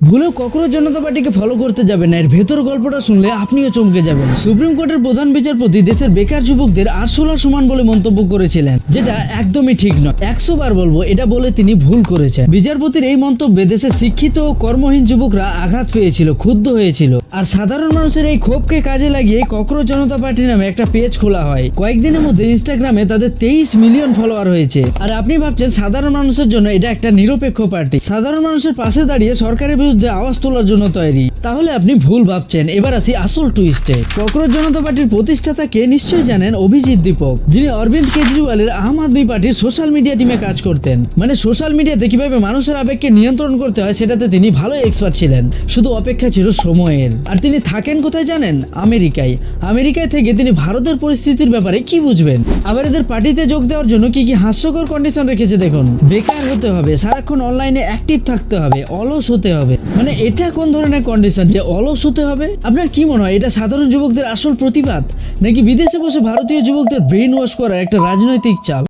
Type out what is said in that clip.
ভুলেও ককরোচ জনতা পার্টিকে ফলো করতে যাবেন না, এর ভেতর গল্পটা শুনলে আপনিও চমকে যাবেন। সুপ্রিম কোর্টের প্রধান বিচারপতি দেশের বেকার যুবকদের 8 সমান বলে মন্তব্য করেছিলেন, যেটা একদমই ঠিক নয়। 100 বার বলবো, এটা বলে তিনি ভুল করেছেন। বিচারপতির এই মন্তব্যে দেশের শিক্ষিত ও কর্মহীন যুবকরা আঘাত পেয়েছিল, ক্ষুব্ধ হয়েছিল। আর সাধারণ মানুষের এই ক্ষোভকে কাজে লাগিয়ে ককরোচ জনতা পার্টি নামে একটা পেজ খোলা হয়। কয়েকদিনের মধ্যে ইনস্টাগ্রামে তাদের 23 মিলিয়ন ফলোয়ার হয়েছে। আর আপনি ভাবছেন সাধারণ মানুষের জন্য এটা একটা নিরপেক্ষ পার্টি, সাধারণ মানুষের পাশে দাঁড়িয়ে সরকারের বিরুদ্ধে আওয়াজ তোলার জন্য তৈরি। তাহলে আপনি ভুল ভাবছেন। এবার আসি আসল টুইস্টে। ককরোচ জনতা পার্টির প্রতিষ্ঠাতা কে নিশ্চয়ই জানেন, অভিজিৎ দীপক, যিনি অরবিন্দ কেজরিওয়ালের আম আদমি পার্টির সোশ্যাল মিডিয়া টিমে কাজ করতেন। মানে সোশ্যাল মিডিয়াতে কিভাবে মানুষের আবেগকে নিয়ন্ত্রণ করতে হয় সেটাতে তিনি ভালো এক্সপার্ট ছিলেন, শুধু অপেক্ষা ছিল সময়ের। আর তিনি থাকেন কোথায় জানেন? আমেরিকায়। আমেরিকায় থেকে তিনি ভারতের পরিস্থিতির ব্যাপারে কি বুঝবেন। আবার এদের পার্টিতে যোগ দেওয়ার জন্য কি কি হাস্যকর কন্ডিশন রেখেছে দেখুন। বেকার হতে হবে, সারাক্ষণ অনলাইনে অ্যাক্টিভ থাকতে হবে, অলস হতে হবে। মানে এটা কোন ধরনের কন্ডিশন যে অলস হতে হবে? আপনার কি মনে হয় এটা সাধারণ যুবকদের আসল প্রতিবাদ, নাকি বিদেশে বসে ভারতীয় যুবকদের ব্রেন ওয়াশ করার একটা রাজনৈতিক চাল?